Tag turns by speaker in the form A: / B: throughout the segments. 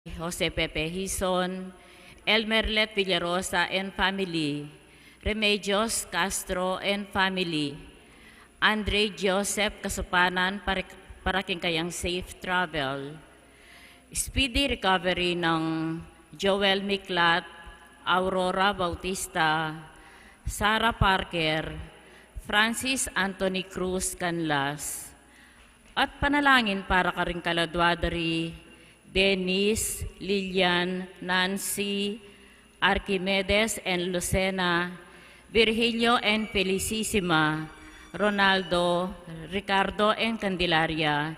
A: Jose Pepe Hison, Elmerlet Villarosa and family, Remedios Castro and family, Andre Joseph Kasupanan, Parakingkayang safe travel, speedy recovery ng Joel Miklat, Aurora Bautista, Sarah Parker, Francis Anthony Cruz Canlas, at panalangin para ka rin kaladwadari, Dennis, Lilian, Nancy, Archimedes and Lucena, Virgilio and Felicissima, Ronaldo, Ricardo and Candelaria,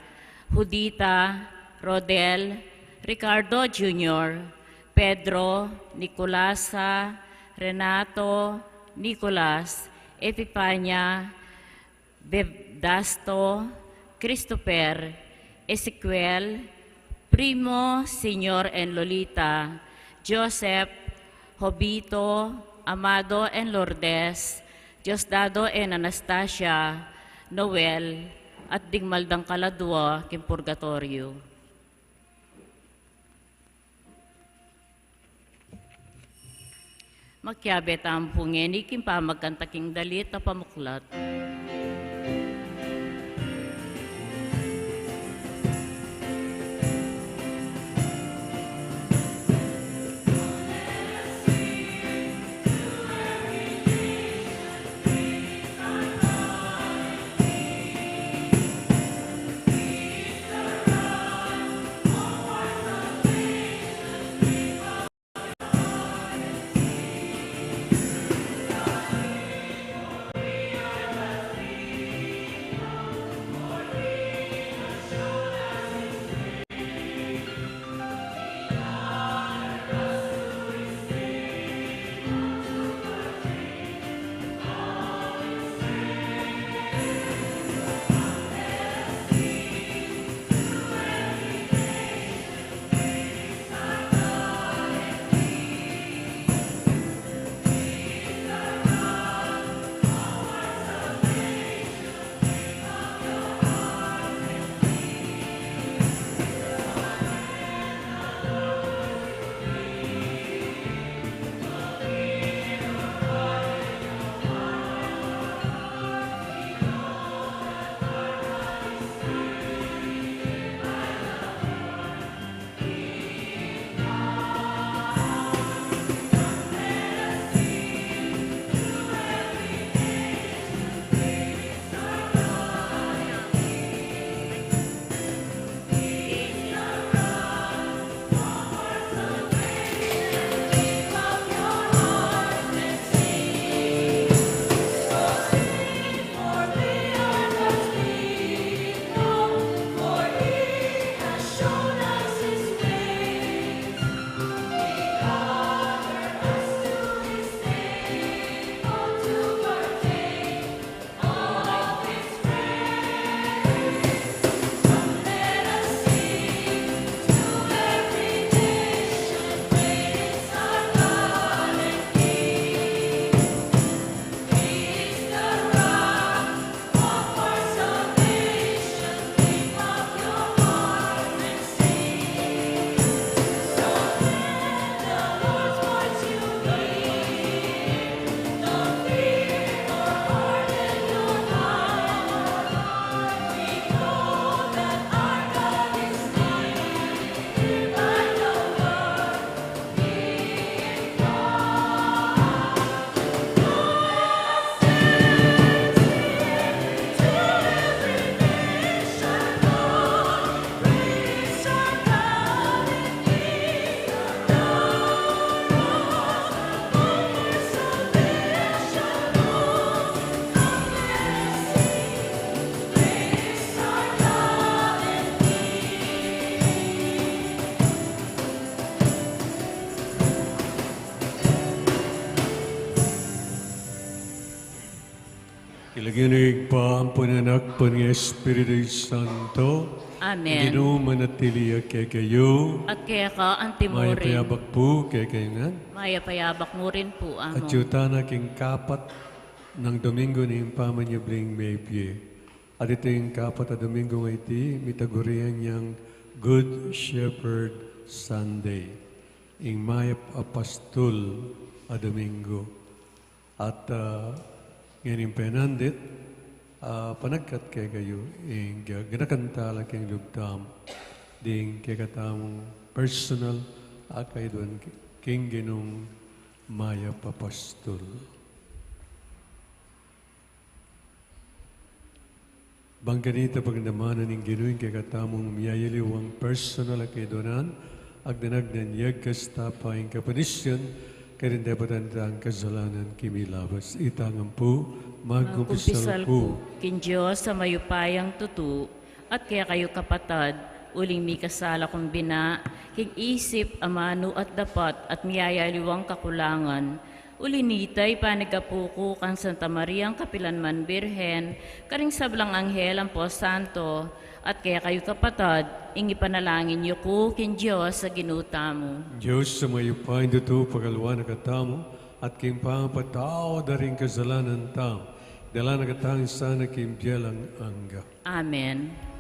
A: Judita, Rodel, Ricardo Jr., Pedro, Nicolasa, Renato, Nicolas, Epipania, Bebdasto, Christopher, Ezequiel, Primo, Senyor and Lolita, Joseph, Jobito, Amado and Lourdes, Diosdado and Anastasia, Noel, at Digmaldang Kaladwa, Kim Purgatorio. Magkiyabet ang pungeni, Kim pamagkantaking dalit na pamuklat.
B: Ilaginig pa ang pananak pa ng Espiritu Santo.
A: Amen.
B: Ginoo manatili kay kayo.
A: At kaya ka, antimo
B: Maya
A: rin.
B: payabak po kay kayo nga.
A: Maya payabak mo rin po, amo.
B: At yuta na king kapat ng Domingo ni Impamanyabling Maypye. At ito yung kapat na Domingo ng iti, mitagurian niyang Good Shepherd Sunday, ing mayap apastol a Domingo. At ngayon penandit, panagkat kay kayo, ing ginakantala keng lugtam, ding kekatamong personal, akay doon king ginong mayap apastol. Bangganita pagnamanan ng ginuing kakatamong miyayaliwang personal kay donan, agdanag ng yagkas tapaing kapanisyan, karin dapatan ang kasalanan kimilabas. Itangan po, magkumpisal po.
A: Kin Diyos sa mayupayang tutu, at kaya kayo kapatad, uling mi kasala kong bina, king isip, amano at dapat, at miyayaliwang kakulangan, ulinitay panagapuko kan Santa Maria ang Kapilanman Birhen, karing sablang anghel ang po santo, at kaya kayo kapatad, ingi panalangin niyo ko kin Diyos sa ginuta mo.
B: Diyos sa mayupain dito pagalwa na katamo, at king pangapatao da rin kasalanan tamo, dala na katangin sana king biyalang angga.
A: Amen.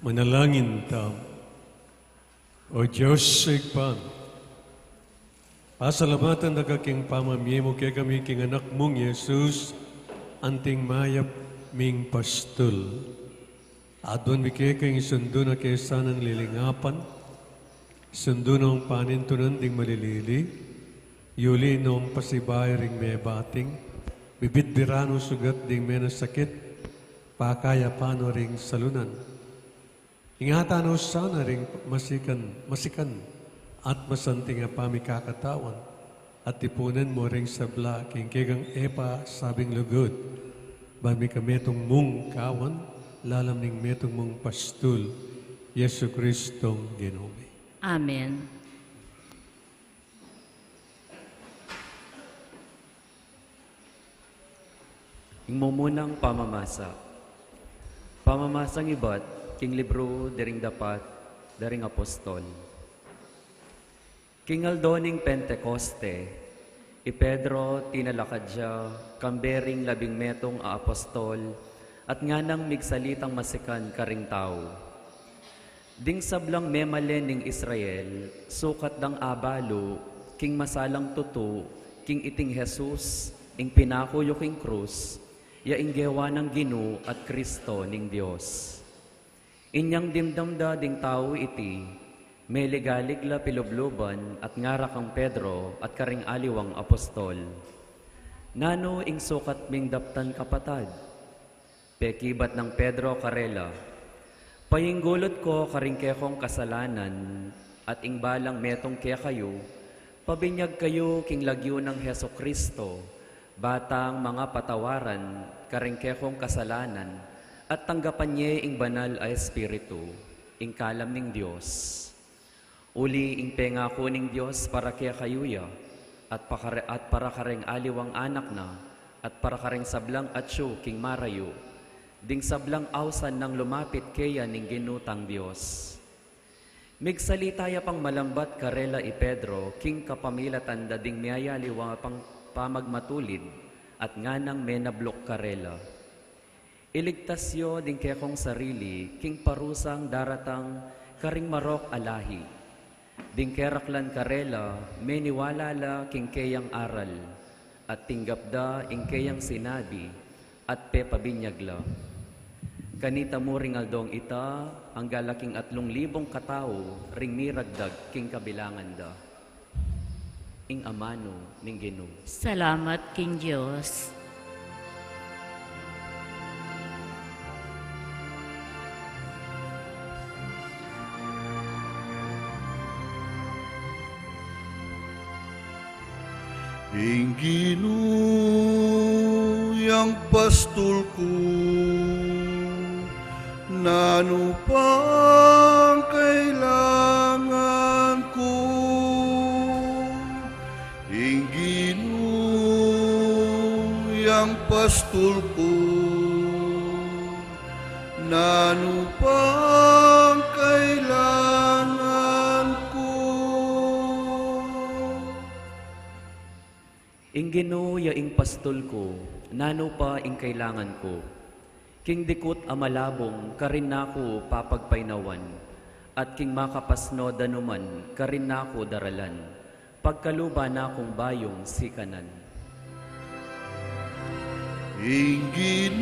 B: Manalangin ta. O Diyos sigpan, pasalamatan na kaking pamamiyemo kaya kami king anak mong Yesus, anting mayap ming pastol. Adon mi kaya kang isundo na kesa ng lilingapan, isundo ng panintunan ding malilili, yuli nung pasibay ring may bating, bibitbirano sugat ding may nasakit, pakaya pano ring salunan. Ingatan o sana ring masikan at masanting apami kakatawan at tipunan mo ring sabla king kegang epa sabing lugod. Bami kametong mong kawan, lalam ning metong mong pastul, Yesu Kristong Ginome.
A: Amen.
C: Ingmumunang pamamasa. Pamamasang ibat, king libro dering dapat, daring apostol. King aldoning Pentecoste, i Pedro tinalakadya, kambering 12 a apostol, at nga nang migsalitang masikan karing tao. Ding sablang memalen ning Israel, sukat dang abalo, king masalang tutu, king iting Jesus, ing pinakuyo king krus, ya inggewa ng Ginu at Kristo ning Dios. Inyang dimdamda ding tao iti, may ligaligla pilubluban at ngara kang Pedro at karing aliwang apostol. Nano ing sukat ming daptan kapatad, pekibat ng Pedro Karela, payinggulot ko karing kekong kasalanan at ing balang metong kaya kayo, pabinyag kayo king lagyo ng Heso Kristo, batang mga patawaran karing kekong kasalanan at tanggapan niya ing banal a Espiritu, ing kalam ning Diyos. Uli ing pengako ning Diyos para kaya kayuya at para kareng aliwang anak na at para kareng sablang atyo king marayo, ding sablang awsan ng lumapit kaya ning ginutang Diyos. Migsalita pang malambat karela i Pedro, king kapamilatan da ding miyayaliwa pang pamagmatulid at nganang menablok karela. Iligtasyo ding kekong sarili, king parusang daratang karing marok alahi. Ding keraklan karela, meniwalala king keyang aral, at tinggapda ing keyang sinabi, at pepabinyagla. Kanita mo ring aldong ita, ang galaking 3,000 katao, ring miragdag king kabilangan da. Ing amano ning Ginoo.
A: Salamat king Diyos.
D: Ing ginuyang pastol ko, nano pang kailangan ko. Ing ginuyang pastol ko, nano pang kailangan ko.
C: Ing Ginoo ya ing pastol ko, nano pa ing kailangan ko. King dikot amalabong, karin nako papagpainawan, at king makapasno danuman, karin nako daralan, pagkaluba na kong bayong sikanan.
D: Ing ginuyang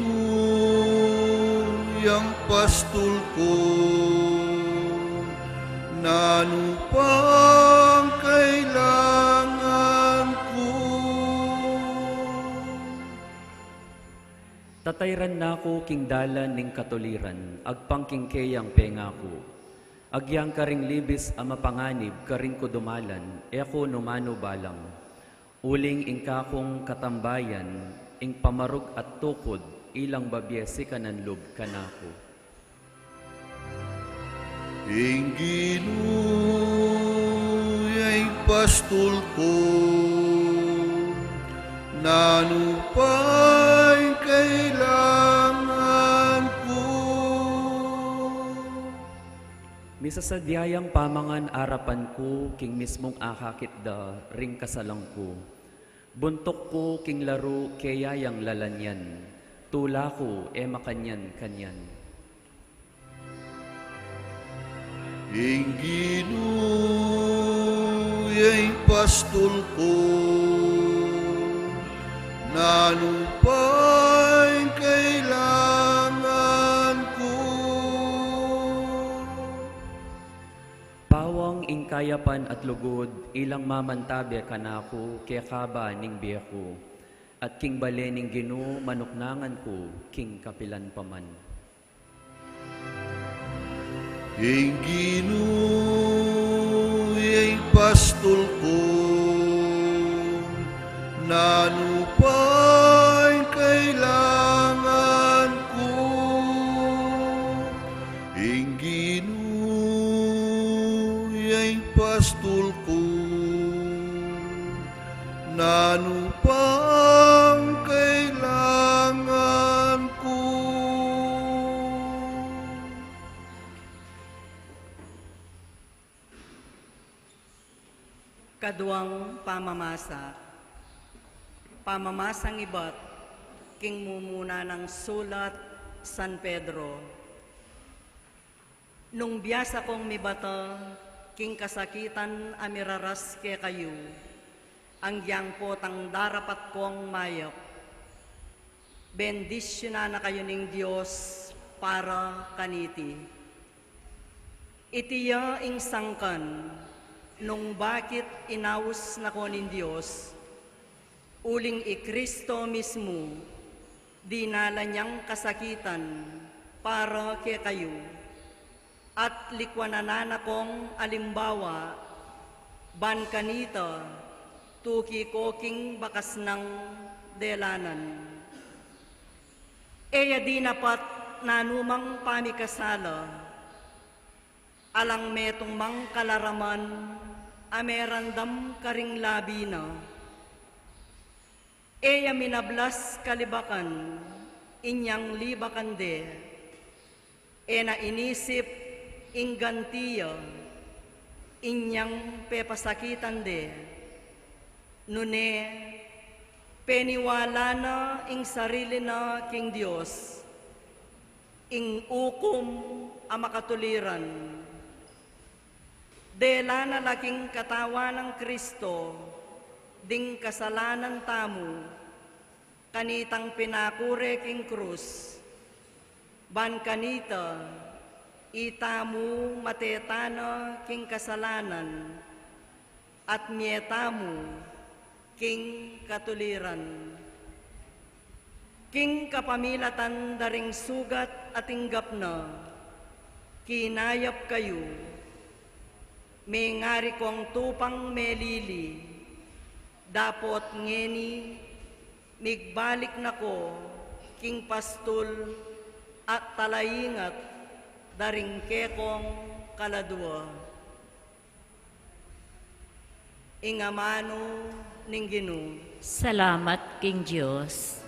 D: pastol ko, nano pang kailangan ko.
C: Tatayran nako king dalan ning katuliran, agpang king keyang pengako. Agyang karing libis ama panganib, karing ko dumalan, e ako numano balang. Uling ing kakong katambayan, ing pamarug at tukod, ilang babyesi kananlub kanako.
D: Ing ginuyang pastol ko, nano pa'y kailangan ko.
C: Misasadyayang pamangan arapan ko, king mismong akakit da, ring kasalang ko. Buntok ko king laro, kayayang lalanyan. Tula ko, makanyan-kanyan.
D: ing ginuyay pastol ko, nanupay kailangan ko.
C: Pawang ingkayapan at lugod, ilang mamantabi kanako, kaya kaba ning biyako. At king bale ning Ginoo manuknangan ko, king kapilan paman.
D: Ing ginuyay pastol ko, nanupay kailangan ko. Ing ginuyay pastol ko, nanupang kailangan ko.
E: Kaduang pamamasa. Pamamasang iba't king mumuna ng sulat San Pedro. Nung biyasa kong mibata, king kasakitan amiraras ke kayo, ang giyang potang darapat kong mayap. Bendisyon na kayo ning Diyos para kaniti. Itiya ing sangkan, nung bakit inaus na ko nin Diyos, uling Kristo mismo, dinala niyang kasakitan para kay kayo, at likwanan akong alimbawa, ban kanita, tuki ko king bakas ng delanan. Eya di napat nanumang pamikasala, alang metong mang kalaraman, amerandam karing labi na. Eya minablas kalibakan, inyang libakan de, e na inisip inggantiya, inyang pepasakitan de, nune peniwala na ing sarili na king Diyos, ing ukom ang makatuliran. Dela na laking katawa ng Kristo, ding kasalanan tamu, kanitang pinakure king krus, ban kanita, itamu matetana king kasalanan, at mietamu king katuliran. King kapamilatan daring sugat at inggap na, kinayap kayo, may ngari kong tupang melili, dapot ngeni, migbalik na ko, king pastol at talayingat, daring kekong kaladwa. Ingamano ning Ginoo.
A: Salamat, King Diyos.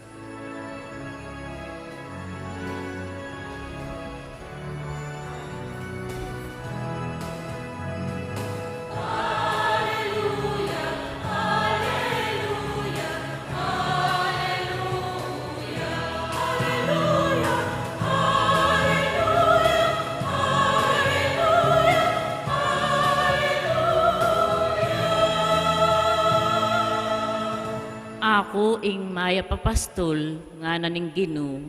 A: Ako ing maya papastol nga naning Ginoo,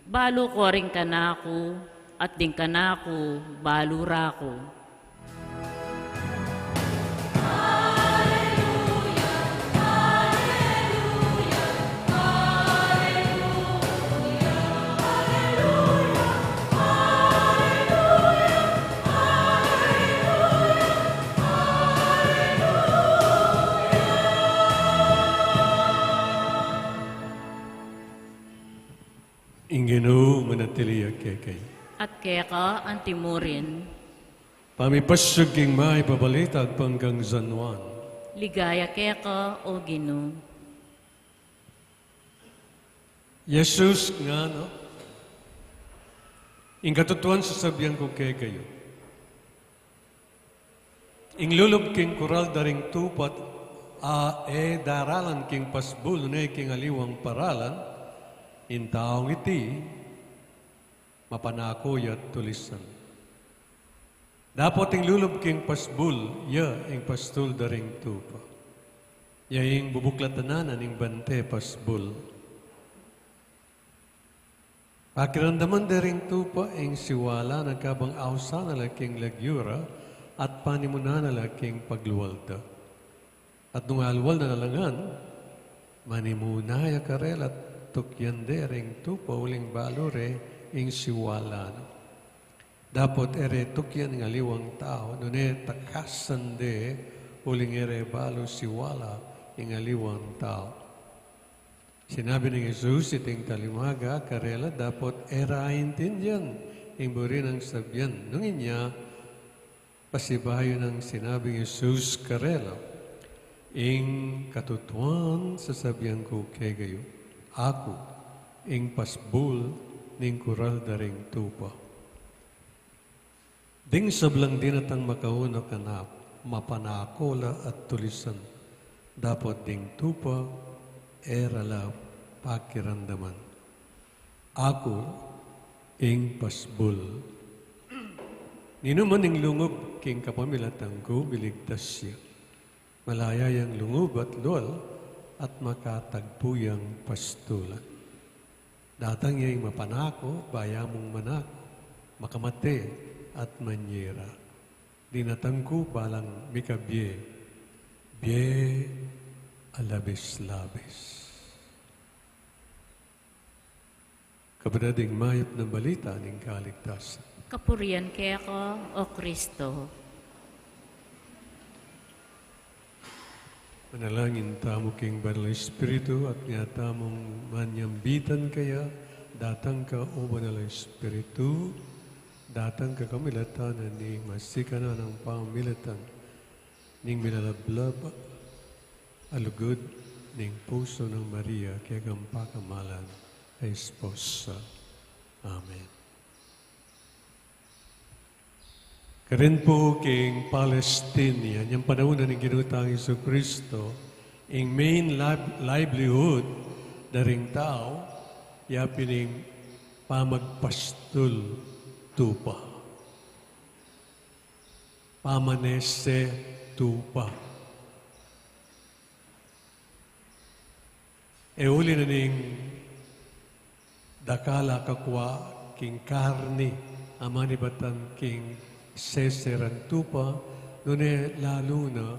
A: balo ko ring kanako at ding kanako balo rako.
B: Inginu manatili kay.
A: At kaya ka ang timurin,
B: Pamipasog king may babalitag panggang San Juan.
A: ligaya kaya ka o Ginoo.
B: Jesus nga, no? Ing katutuan sasabihan ko kay kayo. Ing lulub king kural daring tupat, daralan king pasbul na king aliwang paralan, in taong iti, mapanakoy at tulisan. Dapat ang lulob king pasbul, ya ang pastul daring tupa. Ya ang bubuklatanan ang bante pasbul. Pakiramdaman daring tupa ang siwala nagkabang awsa na laking lagyura at panimuna na laking pagluwalda. At nung alwal na nalangan, manimuna ya karel at tukyan daring tupa uling balore ang siwala. Dapat ere tukyan ng aliwang tao, nune takasan de uling ere balo siwala ang aliwang tao. Sinabi ni Jesus, iting talimaga, karela, dapat eraintin yan. Ang buri ng sabyan. Nung inya, pasibayo ng sinabi ni Jesus, karela, ing katutuan sa sabyan ko kay gayo. Ako, ing pasbul, ning kural daring tupa. Ding sablang dinatang makauna kanap, mapanakola at tulisan. Dapat ding tupa, erala pakiramdaman. Ako, ing pasbul. Ninuman ing lungob, king kapamilatang ko, biligtas siya. Malaya yang lungob at lual, at makatagpuyang pastulan. Datang iyang mapanako, bayamong manako, makamate at manyera. Dinatang ko balang mikabye, bye alabis-labis. Kapatading mayap ng balita ng kaligtasan.
A: Kapurian kaya ko, O Kristo.
B: Manalangin tamo king Banal Espiritu at nga tamong manyambitan kaya, datang ka o Banal Espiritu, datang ka kamilatan ni masika na ng pamilatan, ning milalablab, alugod, ning puso ng Maria, kaya gampakamalan, ay esposa. Amen. Karin po king Palestine, yung panahon na ng ginutang Iso Kristo, ang main livelihood daring tao, yapining pamagpastul tupa. Pamanese tupa. E uli na ning dakala kakwa king karni, amani batan king seseran tupa, nune lalo na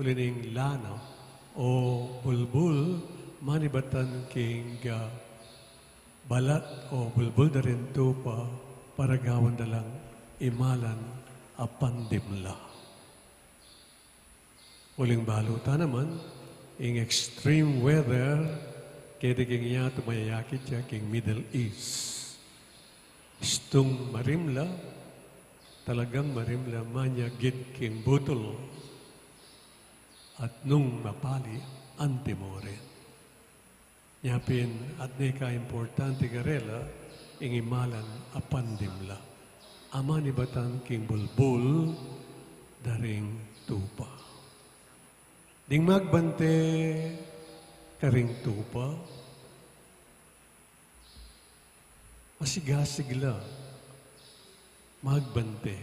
B: uli ning lana o bulbul, manibatan king balat o bulbul na rin tupa, para gawan na lang imalan a pandimla. Uling baluta naman, in extreme weather, kaya king iya tumayakit siya king Middle East. Istung marimla, talagang marimla manya gid king butol. At nung mapali, antimorin. Yapin at neka importante garela, ingimalan a pandimla. Ama ni batang king bulbul, daring tupa. Ding magbante karing tupa, masigasigla, magbante.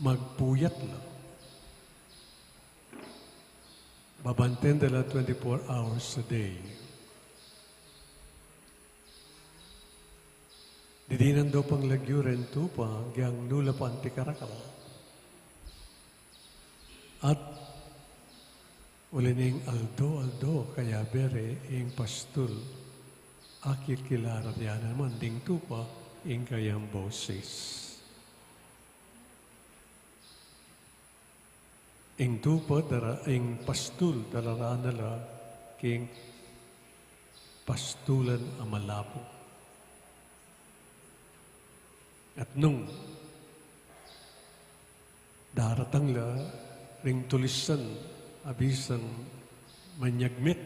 B: Magpuyat lang. Babanten dala 24 hours a day. Didinan daw pang lagyuren tupa, gyang nula pa antikarakal. At ulining aldo, kaya bere ing pastul, akil kilara diyan naman ding tupa, ing kayang boses. Ing tupa, ing pastul, dalara nala, king pastulan amalabo. At nung daratang la, ring tulisan, abisan, manyagmit,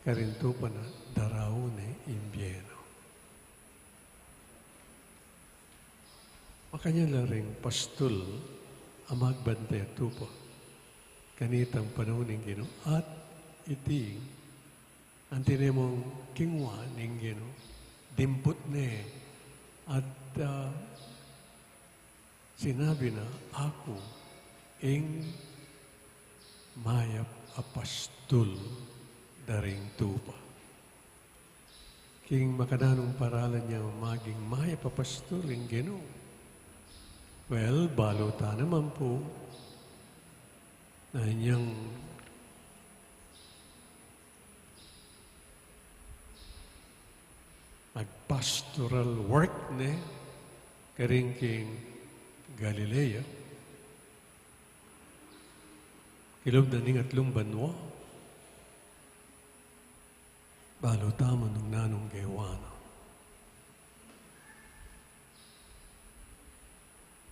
B: karinto pa na daraw na imbyeno. Makanya la ring pastul, amagbante at tupa. Kanitang panahon ng Ginoo at iti ang tinemong kingwa ng Ginoo dimput ne at sinabi na ako ing mayap apastol daring tupa. King makadanong paralan niya maging mayap apastol ing Ginoo. Well, balota naman po na inyang magpastoral work ne karing king Galilea. Kilog na ning atlong banwa. Balotamo nung nanong Gewana.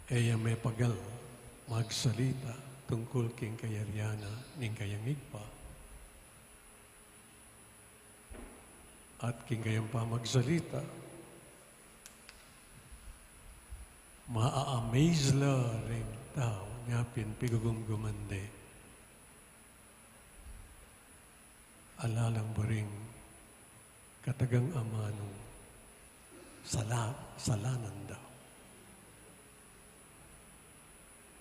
B: Eya may pagal magsalita tungkol king kayaryana ning kayangigpa. At king kayang pa magsalita, maa-amaze la rin tao nga pinpigugumgumande. Alalang baring katagang amanong salanan daw.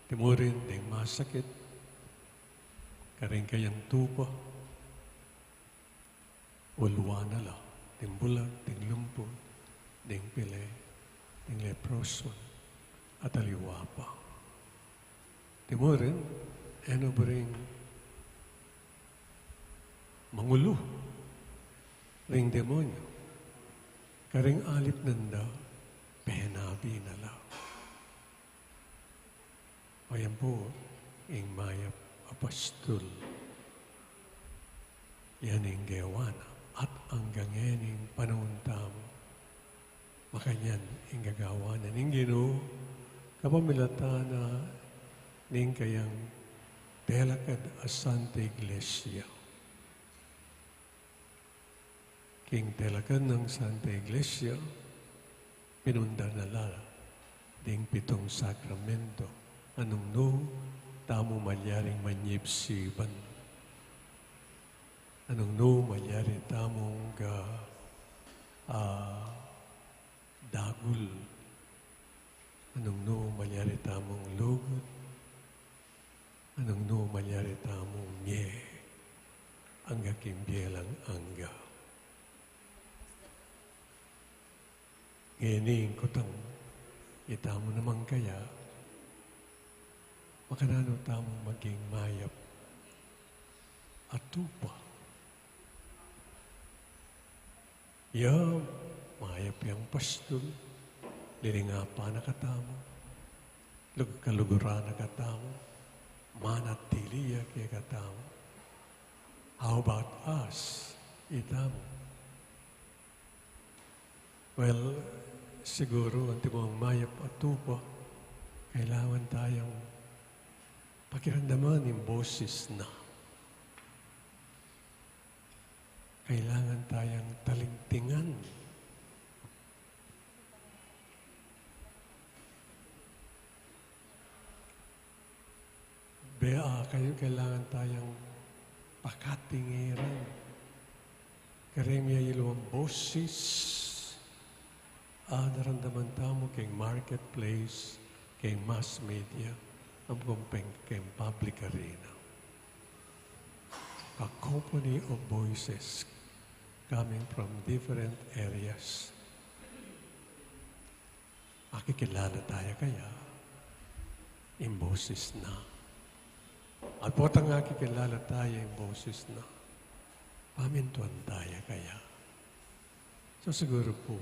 B: Timurin ding masakit, karing kayang tupa, ulwa na lang, ting bulag, ting lumpod, ding pile, ting leproson, at aliwa pa. Timurin, ano ba rin mangulo, ring demonyo, karing alip nanda, pehenabi na lang. Ayan po, ing mayap apostol. Yan ing Gewana. At hanggang yaning panahon tamo, makanyan ing gagawanan ing Ginoo, kapamilata na ning kayang telakad a Santa Iglesia. King telakad ng Santa Iglesia, pinunda na lala ding 7 sakramento. Anong no, tamo malyaring manyipsiban. Anong no, malyari tamong dagul. Anong no, malyari tamong lugod. Anong no, malyari tamong nye. Angga kimbielang angga. Ngayon kutang itamo naman kaya makanano tamong maging mayap at tupa. Ya, mayap yung pastol, liringapa na katamo, kalugura na katamo, manat tiliya kaya katamo. How about us, itamo? Well, siguro ang timong mayap at tupa, kailangan tayong pakiramdaman yung boses na. Kailangan tayong talingtingan. Kailangan tayong pakatingiran. Karemya ilawang boses. Naramdaman tamo kay marketplace, kay mass media, ang kumpeng kay public arena. A company of voices coming from different areas. Makikilala tayo kaya, yung boses na. At potang nakikilala tayo yung boses na, pamintuan tayo kaya. So siguro po,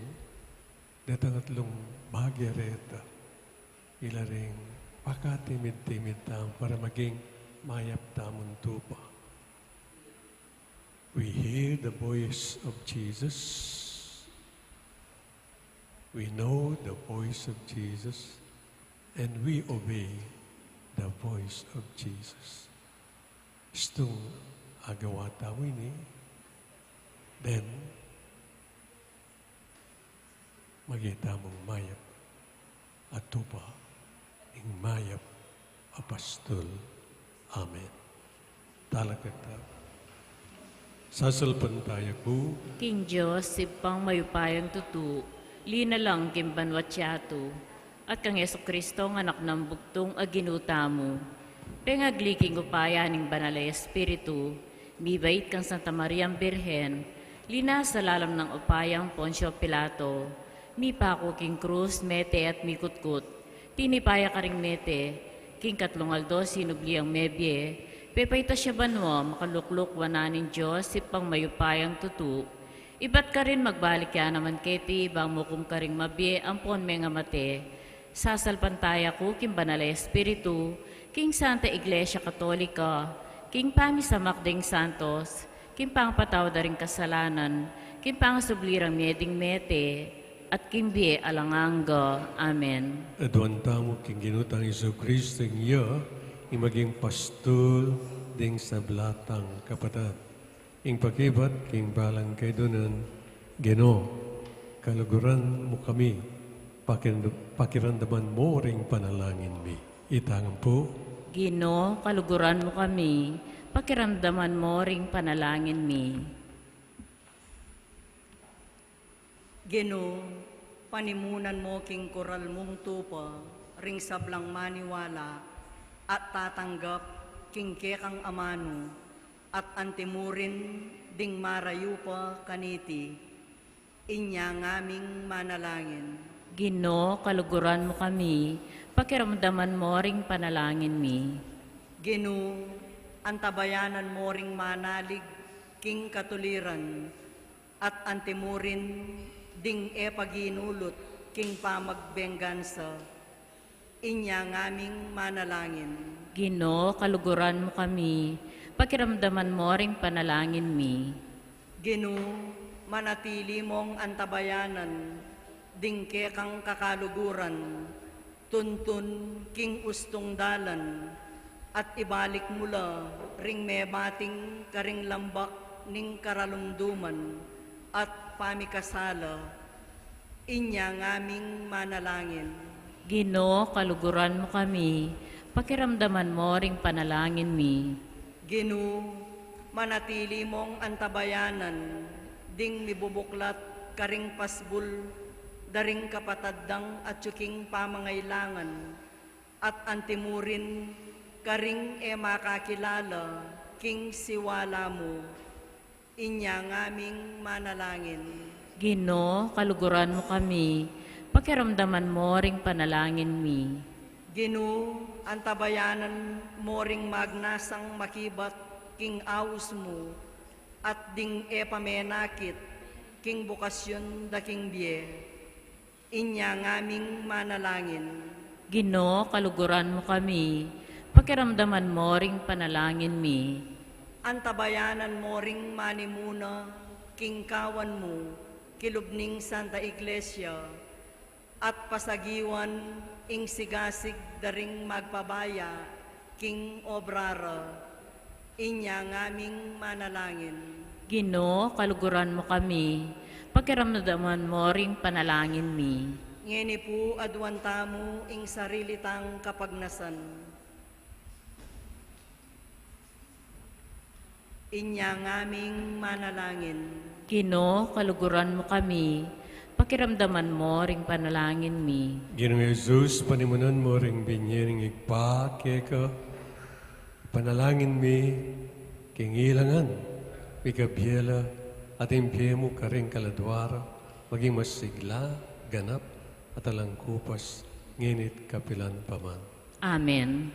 B: datangatlong bahagya reta, ilaring pakatimid-timid tam para maging mayap tamon tupa. We hear the voice of Jesus. We know the voice of Jesus, and we obey the voice of Jesus. Itong agawa tayo ini, then, magita mong mayap at tupa, ing mayap apostol. Amen. Talagkata Sasalpantaya ko,
A: King Diyos, sipang mayupayang tutu, lina lang kimbanwatsyato, at kang Yeso Kristo ng anak ng bugtong aginuta mo. Pengagliking upaya ning banal ay Espiritu, mibait kang Santa Mariang Birhen, lina sa lalam ng upayang Poncio Pilato, mi pako king krus, mete at mikutkut, tinipaya ka ring mete, king katlungaldo sinubliang mebye, pepayta siya banwa, makalukluk wananin Diyos, sipang mayupayang tutu. Ibat ka rin magbalik ya naman keti, bang mukum ka ring mabye, ampon menga mate. Sasalpantaya ko, king banalay Espiritu, king Santa Iglesia Katolika, king pamisamak ding Santos, king pangpataw da ring kasalanan, king pangasublirang meding mete, at king biye alanganga. Amen.
B: Aduan tamo king ginutang Iso Kristo iya, maging pastol ding sa blatang kapatad. Ing pakibat, king balang kay donan, Geno, kaluguran mo kami, pakiramdaman mo ring panalangin mi. Itangan po,
A: Gino, kaluguran mo kami, pakiramdaman mo ring panalangin mi.
E: Gino, panimunan mo king koral mong tupa, ring sablang maniwala, at tatanggap king kekang amano, at antimurin ding marayu pa kaniti, inya ngaming manalangin.
A: Gino, kaluguran mo kami, pakiramdaman mo ring panalangin mi.
E: Gino, antabayanan mo ring manalig king katuliran, at antimurin ding epaginulot king pamagbenggansa, inya ngaming manalangin.
A: Gino, kaluguran mo kami, pakiramdaman mo ring panalangin mi.
E: Gino, manatili mong antabayanan, ding kekang kakaluguran, tuntun king ustong dalan, at ibalik mula ring mebating karing lambak ning karalumduman, at pamikasala, inya ngaming manalangin.
A: Gino, kaluguran mo kami, pakiramdaman mo ring panalangin mi.
E: Gino, manatili mong antabayanan, ding mibubuklat karing pasbul, daring kapataddang at yuking pamangailangan, at antimurin karing makakilala, king siwala mo, inya ngaming manalangin.
A: Gino, kaluguran mo kami, pakiramdaman mo ring panalangin mi.
E: Gino, antabayanan mo ring magnasang makibat, king awus mo, at ding epamenakit, king bukasyon da king biye, inya ngaming manalangin.
A: Gino, kaluguran mo kami, pakiramdaman mo ring panalangin mi.
E: Antabayanan mo ring manimuna, king kawan mo, kilubning Santa Iglesia, at pasagiwan ing sigasig daring magpabaya, king obrara, inya ngaming manalangin.
A: Gino, kaluguran mo kami, pakiramdaman mo ring panalangin mi.
E: Ngeni po adwan tamo ing sarilitang kapagnasan. Inya ngaming manalangin.
A: Gino, kaluguran mo kami, pakiramdaman mo ring panalangin mi.
B: Ginong Jesus, panimunan mo ring binyering igpa, keka, panalangin mi, king ilangan, ikabyela, at impye mo karing kaladwara, maging masigla, ganap, at alang kupas, nginit kapilan paman.
A: Amen.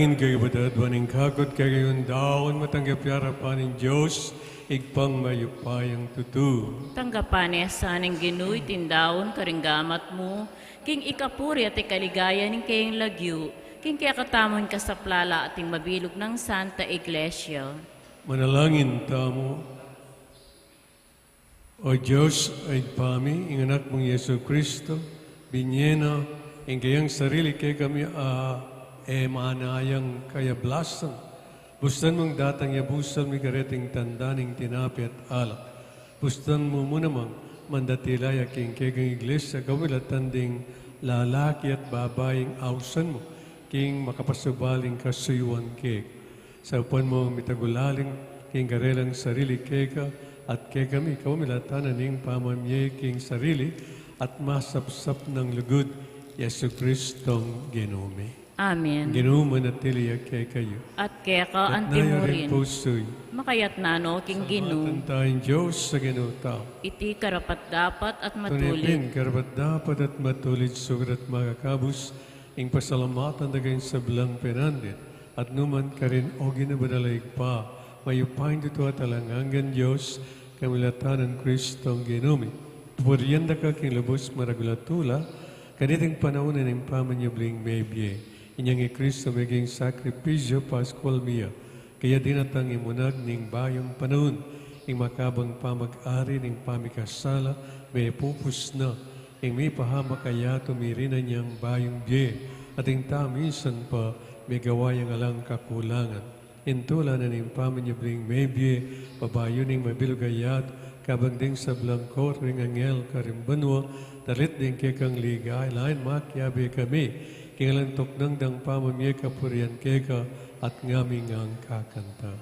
B: Manalangin kayo batad, waning kakot kayo yung daon matanggap yarapan ng Diyos, igpang mayupayang tutu.
A: Tanggapan niya sa ning ginuy tindaon karinggamat mo, king ikapuri at ikaligaya ning kayong lagyo, king kaya katamon ka sa plala at mabilog ng Santa Iglesia.
B: Manalangin tamo. O Diyos, ay pami, ing anak mong Yesu Kristo, binyena, ing kayang sarili kay kami manayang kaya blasan. Bustan mong datang yabusan mi kareting tandaning tinapi at alak. Bustan mo muna mang mandatilaya king kegang iglesia gawilatan ding lalaki at babaeng awsan mo king makapasubaling kasuyuan kek. Sa upan mo mitagulaling king karelang sarili keka at kekami kawamilatanan ning pamamye king sarili at masapsap ng lugod Yesu Kristong Ginome.
A: Amen.
B: Ginuman at tiliyak kay kayo.
A: At kaya ka
B: At nayaring
A: antimurin,
B: puso'y
A: makayat nano king ginu,
B: tayong Diyos sa ginuta.
A: iti karapat dapat at matulit.
B: Tunipin, karapat dapat at matulit sugat at makakabus, ing pasalamatan dagayin sa belang penandit, at numan ka rin o ginabadalig pa, mayupain dito at alangangan Diyos, kamilatan ng Kristong ginumi. Puryanda ka king lubos maragulatula, kaniting panaunan ng pamanyabling mebye. Inyang Kristo maging sakripisyo Pascual Mia, kaya dinatang imunag ning bayong panahon, ing makabang pamag-ari ning pamikasala, may pupus na, ing may pahamakaya tumiri na niyang bayong bye, at ing tamisan pa may gawayang alang kakulangan. Intula na ning pamanyabling may bye, pabayo ning mabilugayat, kabang ding sa blangkot ring angel karimbanwa, dalit ding kekang ligay, lain makyabe kami, kingalantok nang dang pamamye kapurian keka at ngaming ang kakanta.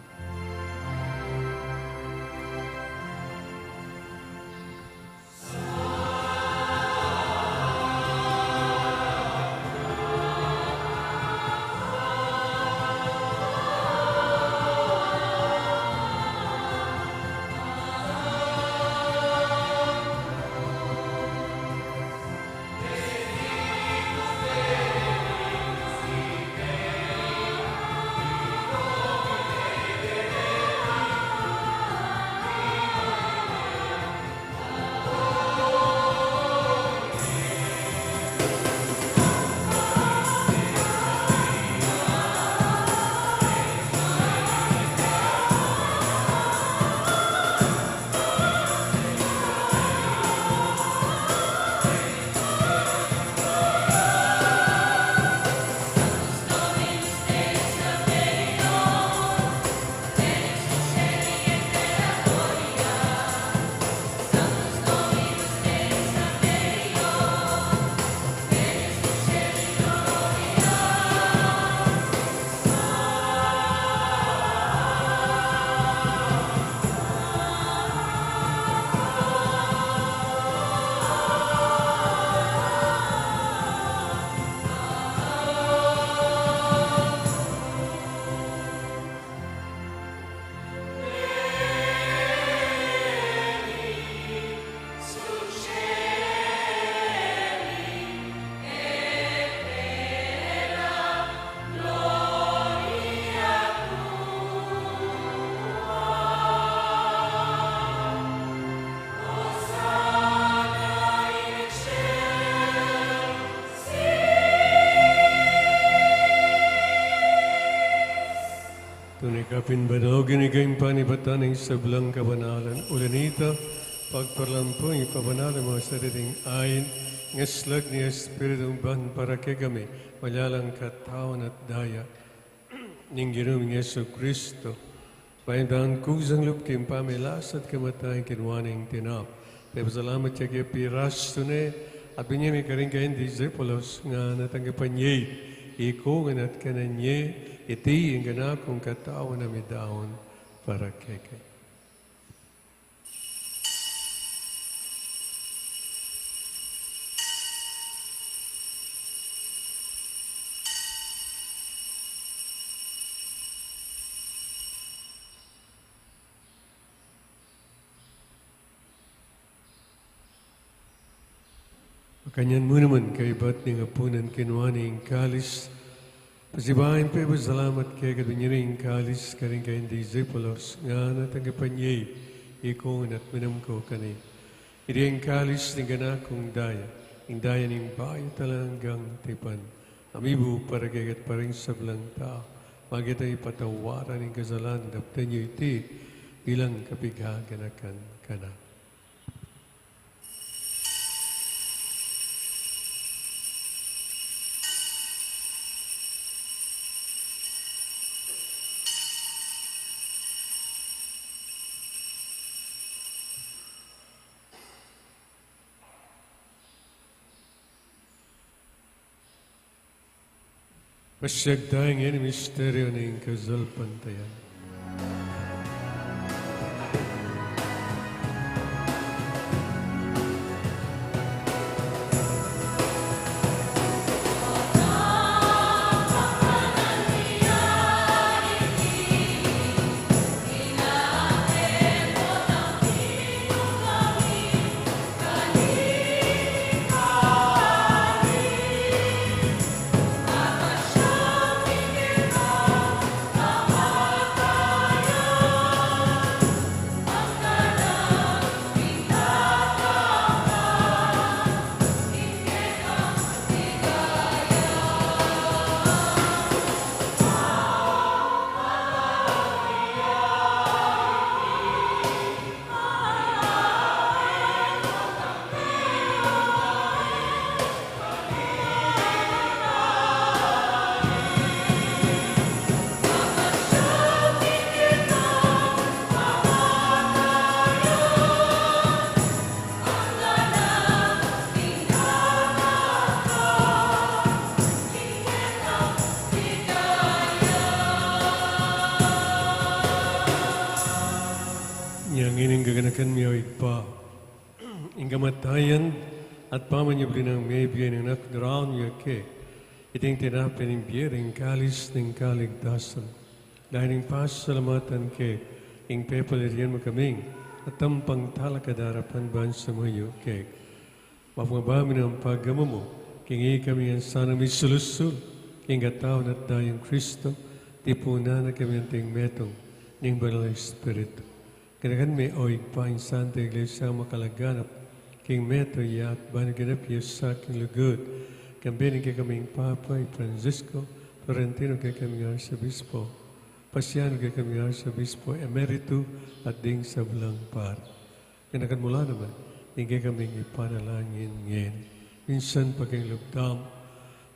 B: Tunikapin banogin ikayong panibataning sa belang kabanalan. Ulanita, pagparlampong ipabanalan mga sariling ayin, ngaslag ni Espiritong ban para kay kami, malalang katawan at daya, ning ginuming Yesu Kristo. Paindang kusang lupkim pamilas at kamatayin kinwaning tinap. Pepasalamat siya kaya piras tunay, at binyami ka rin kayong disciples nga natanggapan niya, ikungan at kanan niya, iti ang ganakong katao na midaon para keke. Kanyan mo naman kay ba't ng apunan kinuha ng kalis Pasibahin pa iba salamat kay kadunyiring kalis karing kay disipulos nga natanggapan ikong at minam ko kani. Iri ang kalis ni gana kong daya, ang daya ng bayo talanggang tipan. Amibu para kagat paring sablang tao, magita ipatawaran ng kasalan, daptan niyo iti bilang kapighaganakan kana. Masyagdang yan misteryo ng kasalpantayan. Yang ining gaganakan miyaw igpa. Ing kamatayan at pamanyabli ng may biyan ng nakdaraon niya ke. Iting tinapin ng biyering kalis ng kaligtasan. Dahil ng pasalamatan ke, ing pepalirian mo kaming at tampang talakadarapan ban sa mayo ke. Mapangabami ng paggamo mo, kingi kami ang sana may sulusul, king gataon at dayang Kristo, tipuna na kami ang ting metong ng Banal na Espiritu. Kanakan may oig pa ang Santa Iglesia makalaganap, king meto yak banaganap yes sa king lugod, kambining kay kaming Papay Francisco, Florentino kay kaming Arsobispo, Pasiano kay kaming Arsobispo, Emerito at ding sa Blang Par. Kanakan mula naman, kay kaming ipanalangin ngayon. Minsan pag ang lugdam,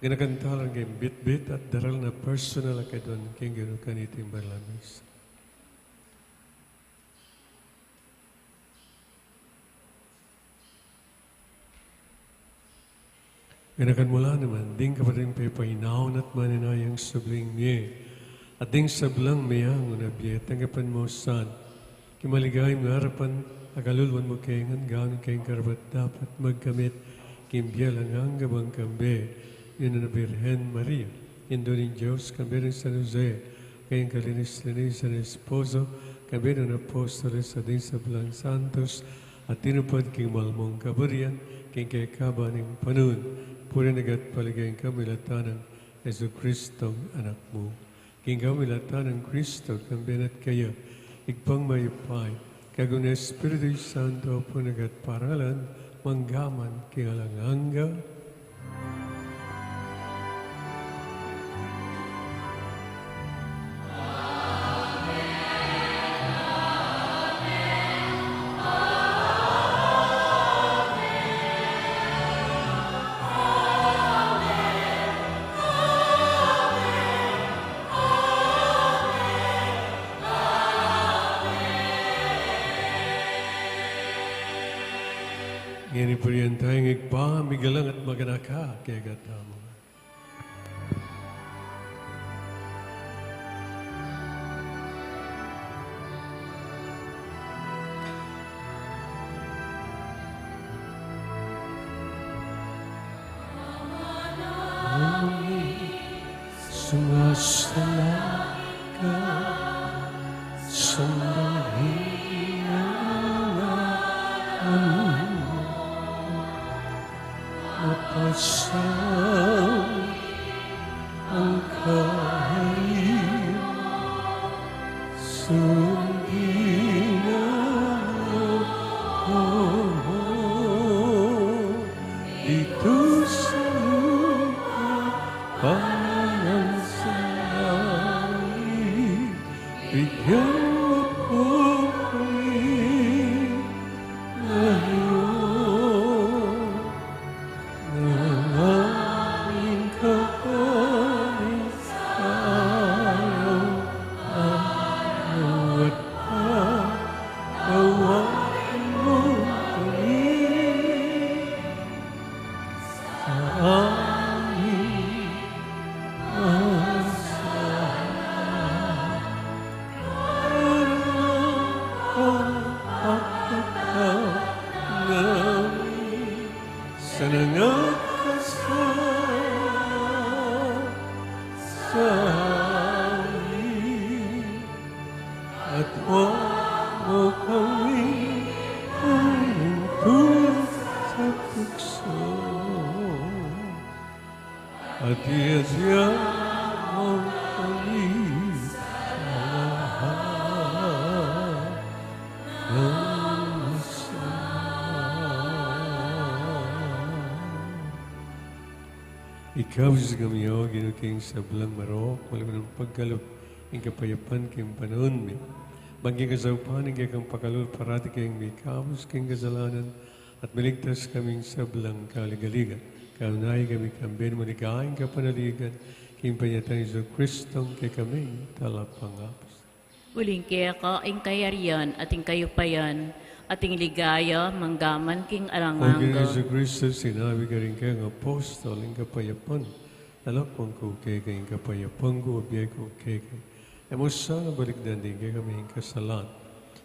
B: kanakan talang kay bit-bit at daral na personal akadon king ginukan iting balamis. Ganakan mula naman, ding kapating pepaynaon at maninayang sabling niya. At ding sablang mayang unabye, tanggapan mo san. Kimaligay mo harapan, akalulwan mo kayangan, gawin kayong karapat dapat magkamit. Kimbiyal ang hanggabang kambe, yun na Birhen Maria. Indo ng Diyos, kambe ng San Jose, kayong kalinis-linis sa esposo, kambe ng Apostoles sa ding sablang Santos, at tinupad king malmong kaburian, king kay kaba ng panun, puri nagat paligayang kamilatan ng Yesu Kristong anak mo. King kamilatan ng Kristo, kambenat kayo, igpang mayupay, kagun Espiritu Santo po nagat paralan, manggaman king alanganga. Ngayon po yan tayong igpa, migalang at maganaka, kaya gatamo. Sumasala ka sa mahina mapasang ang namin sa nangakasama sa amin at huwag mo kami tulad sa tukso at iadya mo kami sa lahat ng ikaw sa kamiyo, ginuking sa belang marok, walang ng paggalop, ang kapayapan kayong panon mi. Bangking kasaupan, ang kayang pakalul, parati kayong may kamus kayong kasalanan, at maligtas kaming sa belang kaligaligan. Kaunay kami kambin, maligayang kapanaligan, kayong panyatan Iso Kristong kay kaming talapangapos.
A: Uling kaya ka ang kayarian at ang kayupayan at ang ligaya manggaman king
B: O
A: alanganga.
B: Iso Kristo, sinabi ka rin kayong apostol, ang kapayapan, nalakpang ko kay kayong kapayapan ko, abiyay ko kay kay. Emo sana balikdan din kay kami ang kasalan.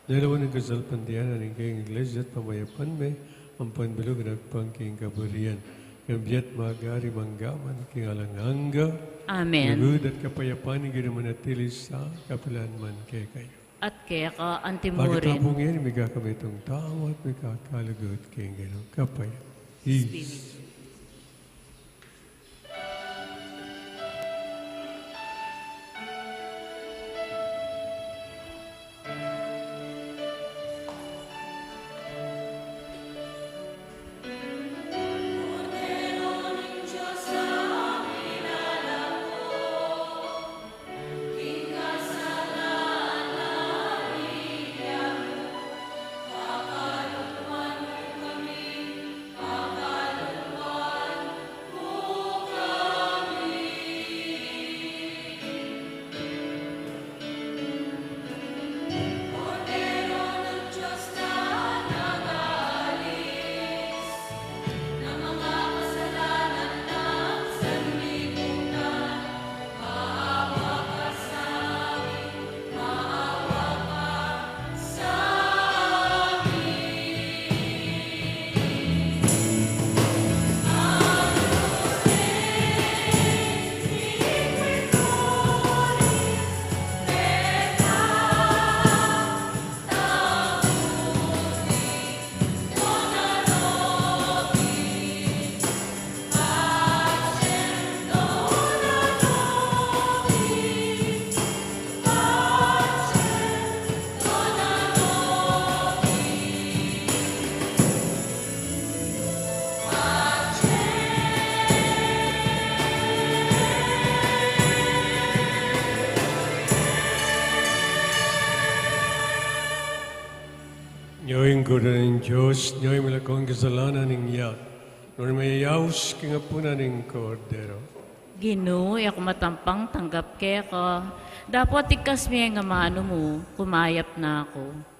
B: Nalawan ng kasalpandianan ng kayong iglesia at pamayapan may ang panbilog nagpang kayong kaburian. Kabiat magari manggaman king alanganga.
A: Amen.
B: Lugod at kapayapan ng ginamanatili sa kapilanman kay kayo.
A: At kaya ka ang
B: Bakit
A: timurin.
B: tapong yan, may kakamay itong tao at may kakalugod kayong ganong kapay. Peace. Ngayon ko na ng Diyos, ngayon malakong kasalanan ng iyak. Nung may yaus kingapunan ng kordero.
A: Ginoo, ako matampang tanggap kaya ka. Dapat ikas mi nga mano mo, kumayap na ako.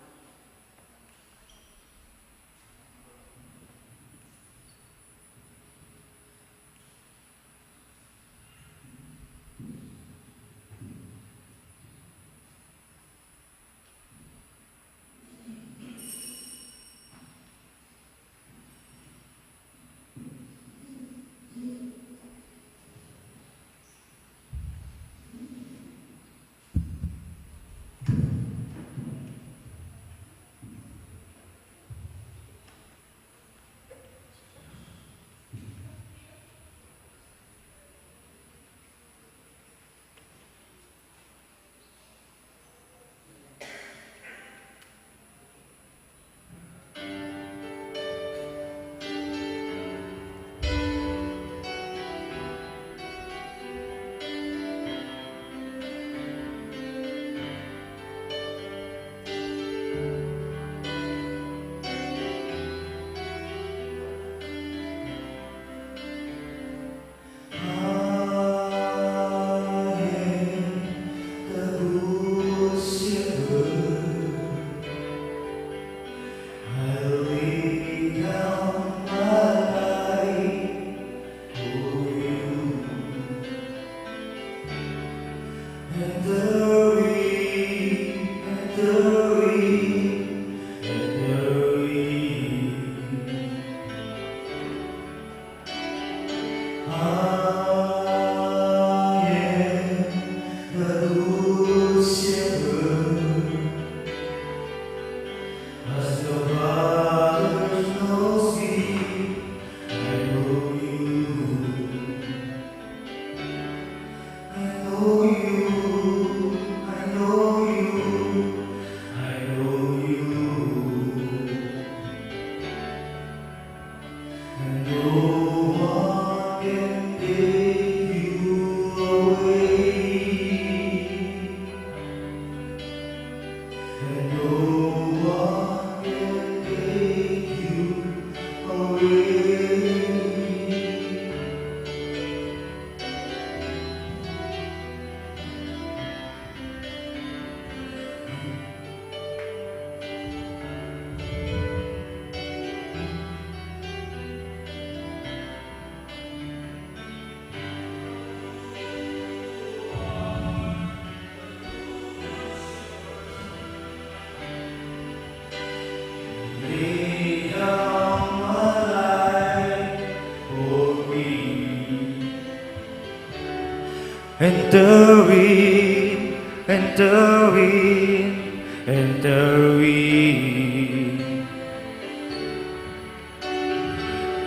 F: Enter in, enter in, enter in.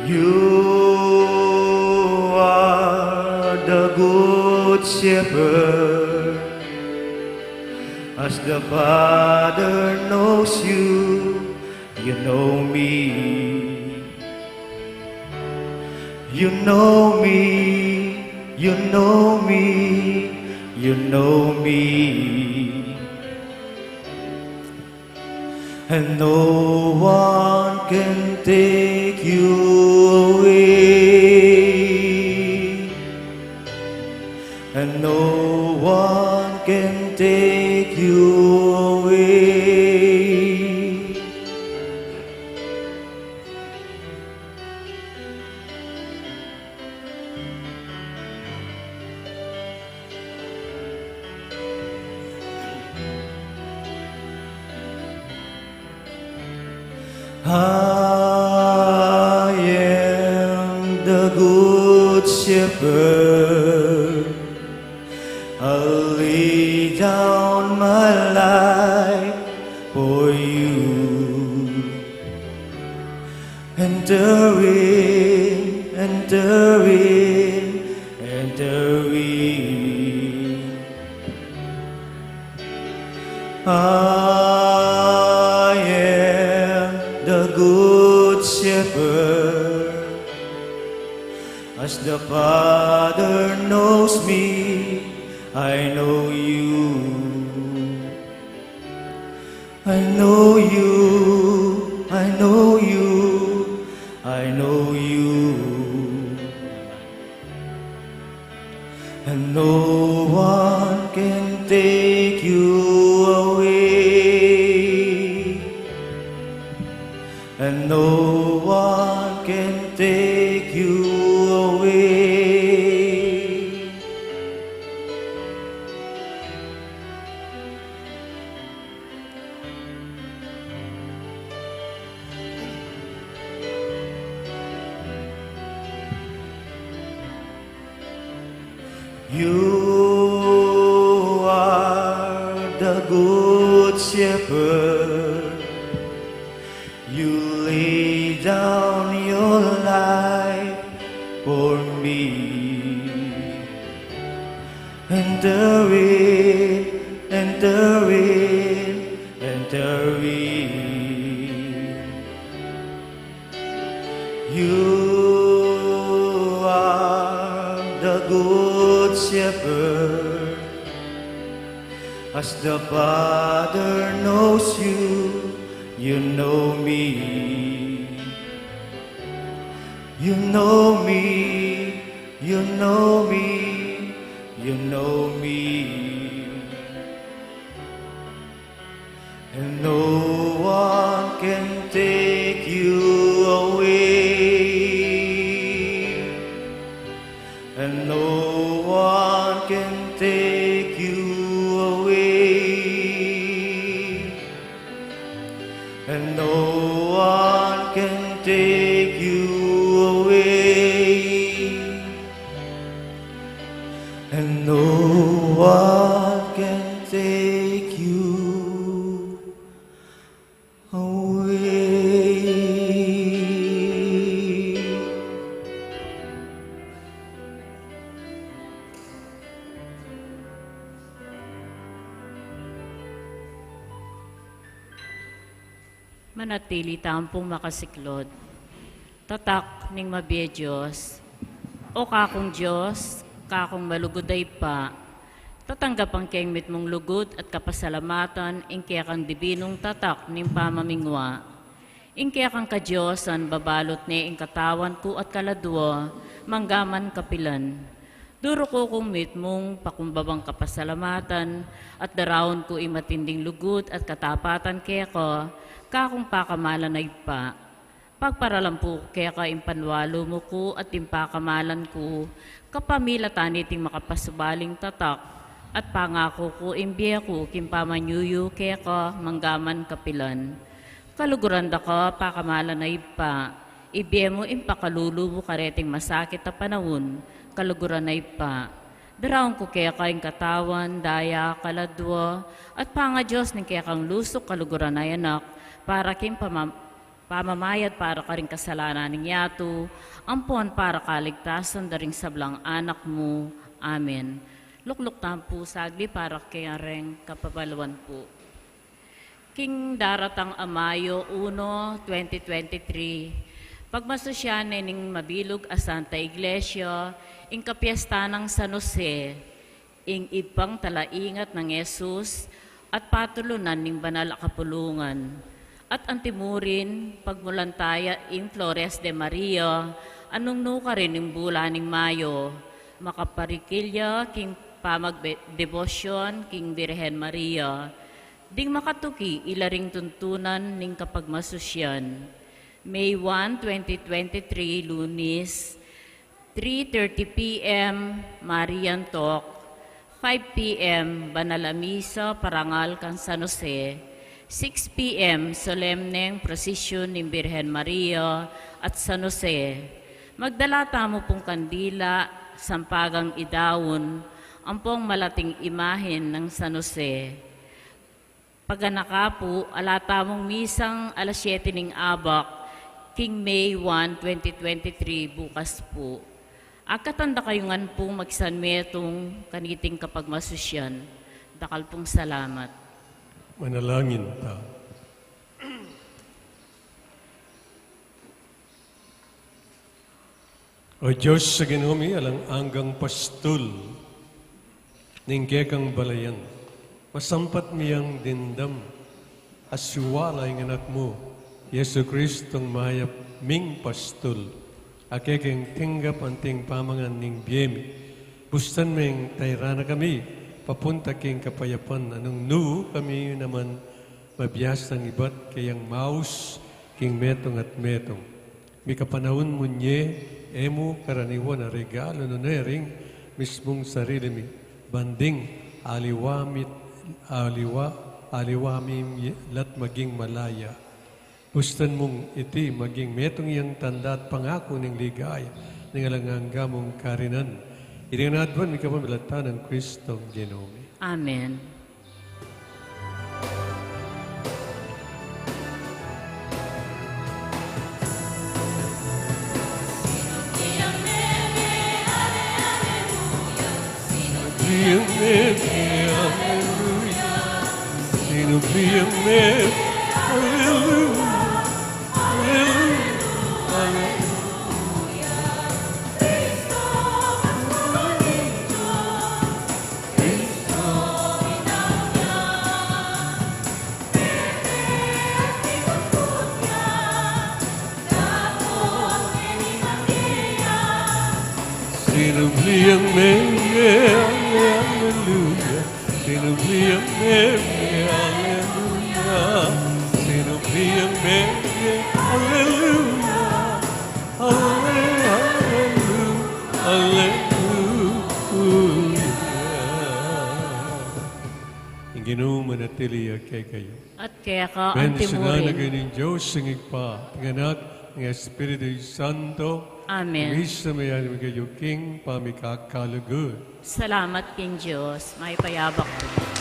F: You are the good shepherd, as the Father knows you, you know me. You know me, you know me, you know me. And no one can take you away. And no one can take you away. I am the good shepherd. I'll lay down my life for you. Enter in, enter in, enter in. I am the good shepherd, as the Father knows me, I know you. I know you, I know you, I know you. And no one can take you away. And no one can take you away. You are the good shepherd. You lay down your life for me. Enter in, enter in, enter in. You are the good shepherd, as the Father knows you, you know me. You know me, you know me, you know me. And no one can take you away. And no one can take you away. And no one can take you away. And no one can take you away.
A: manatili tampong makasiklod. Tatak ning mabiye Diyos, o kakong Diyos, kakong malugoday pa, tatanggap ang kengmit mong lugod at kapasalamatan, ingkaya kang dibinong tatak ning pamamingwa. Ingkaya kang kadyosan, babalot ni ing katawan ko at kaladwa, manggaman kapilan. Duro ko kumit mong pakumbabang kapasalamatan at darawon ko imatinding lugod at katapatan kaya ko, kakong pakamalan ay pa. Pagparalampu kaya ka impanwalo mo ko at impakamalan ko, kapamilatan iting makapasubaling tatak, at pangako ko imbiya ko kimpamanyuyo kaya ka manggaman kapilan. Kaluguran da ka, pakamalan ay pa, ibiya mo impakalulu mo kareting masakit na panahon, kaluguran ay pa. Darawon ko kaya kayong katawan, daya, kaladwa, at panga Diyos ng kaya kang lusok kaluguran ay anak, para kim pamamayat para ka rin kasalanan ng yato, ampon para kaligtasan daring sablang anak mo. Amen. Lukluk po sagli para kaya rin kapabaluan po. King daratang Amayo 1, 2023, pagmasosyanin ning mabilog a Santa Iglesia, ing kapiesta ng San Jose, ing ipang talaingat ng Jesus, at patulunan ning banal a kapulungan. At antimurin, pagmulantaya in Flores de Maria, anong nuka rin ng bulan ng Mayo, makaparikilya, king pamagdebosyon, king Birhen Maria, ding makatuki ilaring tuntunan ning kapagmasusyan. May 1, 2023, Lunes, 3:30 p.m. Marian Talk, 5 p.m. Banal Misa, Parangal, kan San Jose, 6 p.m. Solemneng Prosesyon ni Birhen Maria at San Jose. Magdala tamo pong kandila, sampagang idawon, ang pong malating imahen ng San Jose. Paganaka po, alata mong misang alas 7 ng abak, King May 1, 2023, bukas po. Agkatanda kayungan pong magsanmetong kaniting kapagmasusyan. Dakal pong salamat.
B: Manalangin ta. O Diyos sa ginumi, alang anggang pastol, ninggekang balayan, masampat miyang dindam, aswala ang anak mo, Yesu Kristong mayap ming pastol, akekeng tinggap anting pamangan ning biyemi, bustan ming tayrana kami, papunta king kapayapan, anong nu kami naman mabiyasang ibat kayang maus king metong at metong. May kapanahon mo nye, emo karaniwan na regalo no nering mismong sarili mi, banding aliwamim lat maging malaya. Gustan mong iti maging metong iyang tanda at pangako ng ligaya, ng alangangga mong karinan. Irinadwan mi kapamilatan ng Kristong Ginome.
A: Amen.
B: Ginoo manatili kay kayo.
A: At kaya ka
B: Bendicionan na
A: antimurin.
B: kayo ng Diyos, singig pa, nganak, ng Espiritu Santo,
A: Amen.
B: Misa mayan kayo, King, pamikakalugo.
A: Salamat King Diyos, may payabak po.